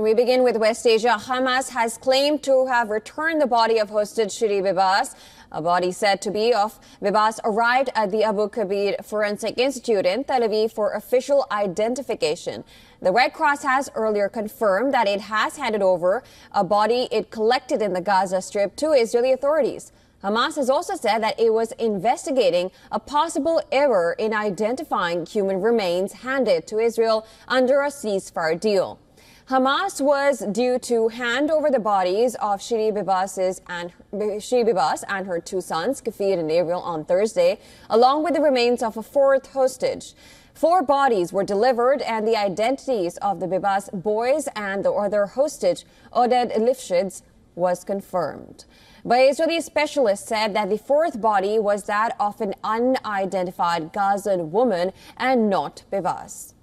We begin with West Asia. Hamas has claimed to have returned the body of hostage Shiri Bibas. A body said to be of Bibas arrived at the Abu Kabir Forensic Institute in Tel Aviv for official identification. The Red Cross has earlier confirmed that it has handed over a body it collected in the Gaza Strip to Israeli authorities. Hamas has also said that it was investigating a possible error in identifying human remains handed to Israel under a ceasefire deal. Hamas was due to hand over the bodies of Shiri Bibas and her two sons, Kafir and Ariel, on Thursday, along with the remains of a fourth hostage. 4 bodies were delivered, and the identities of the Bibas boys and the other hostage, Oded Lifshitz, was confirmed. But Israeli specialists said that the fourth body was that of an unidentified Gazan woman and not Bibas.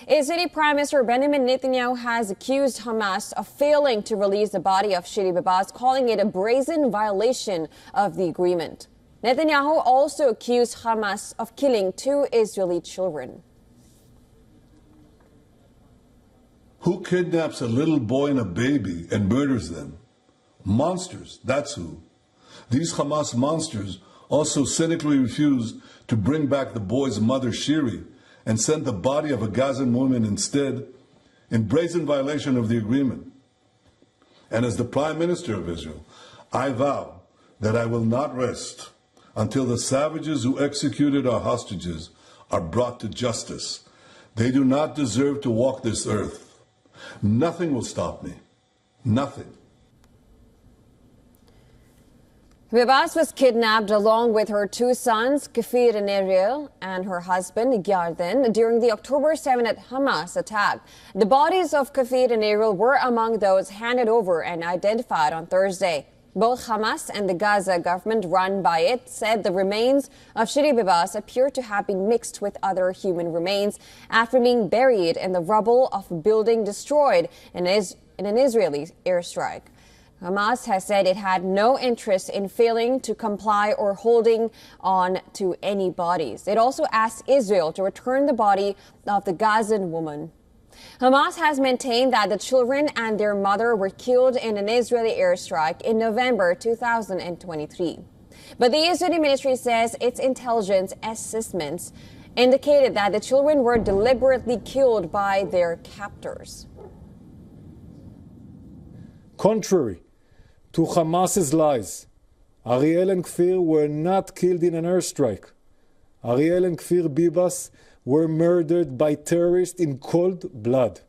Israeli Prime Minister Benjamin Netanyahu has accused Hamas of failing to release the body of Shiri Bibas, calling it a brazen violation of the agreement. Netanyahu also accused Hamas of killing 2 Israeli children. Who kidnaps a little boy and a baby and murders them? Monsters, that's who. These Hamas monsters also cynically refused to bring back the boy's mother, Shiri, and sent the body of a Gazan woman instead, in brazen violation of the agreement. And as the Prime Minister of Israel, I vow that I will not rest until the savages who executed our hostages are brought to justice. They do not deserve to walk this earth. Nothing will stop me. Nothing. Bibas was kidnapped along with her 2 sons, Kafir and Ariel, and her husband, Yarden, during the October 7th Hamas attack. The bodies of Kafir and Ariel were among those handed over and identified on Thursday. Both Hamas and the Gaza government run by it said the remains of Shiri Bibas appear to have been mixed with other human remains after being buried in the rubble of a building destroyed in an Israeli airstrike. Hamas has said it had no interest in failing to comply or holding on to any bodies. It also asked Israel to return the body of the Gazan woman. Hamas has maintained that the children and their mother were killed in an Israeli airstrike in November 2023. But the Israeli military says its intelligence assessments indicated that the children were deliberately killed by their captors. Contrary to Hamas's lies, Ariel and Kfir were not killed in an airstrike. Ariel and Kfir Bibas were murdered by terrorists in cold blood.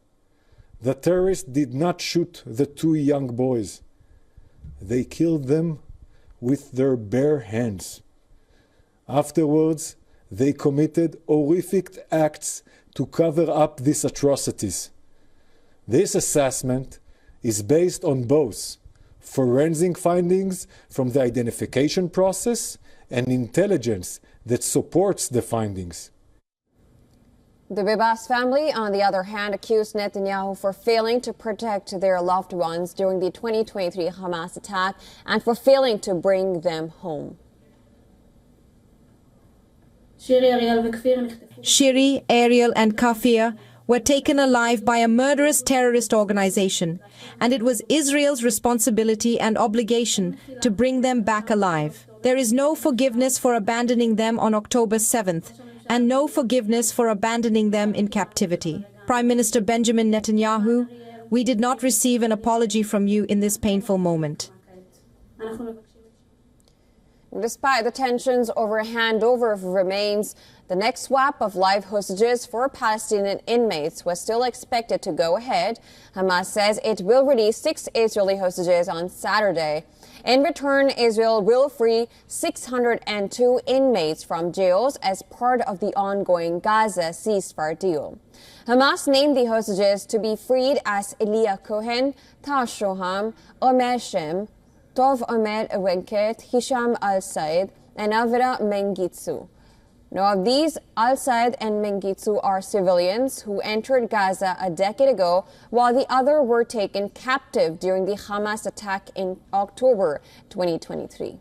The terrorists did not shoot the 2 young boys. They killed them with their bare hands. Afterwards, they committed horrific acts to cover up these atrocities. This assessment is based on both forensic findings from the identification process and intelligence that supports the findings. The Bibas family, on the other hand, accused Netanyahu for failing to protect their loved ones during the 2023 Hamas attack and for failing to bring them home. Shiri, Ariel, and Kafir were taken alive by a murderous terrorist organization, and it was Israel's responsibility and obligation to bring them back alive. There is no forgiveness for abandoning them on October 7th, and no forgiveness for abandoning them in captivity. Prime Minister Benjamin Netanyahu, we did not receive an apology from you in this painful moment. Despite the tensions over handover of remains, the next swap of live hostages for Palestinian inmates was still expected to go ahead. Hamas says it will release 6 Israeli hostages on Saturday. In return, Israel will free 602 inmates from jails as part of the ongoing Gaza ceasefire deal. Hamas named the hostages to be freed as Elia Cohen, Tal Shoham, Omer Shem, Tov Omer Wenket, Hisham Al-Said, and Avra Mengitsu. Now, of these, Al-Said and Mengitsu are civilians who entered Gaza a decade ago, while the other were taken captive during the Hamas attack in October 2023.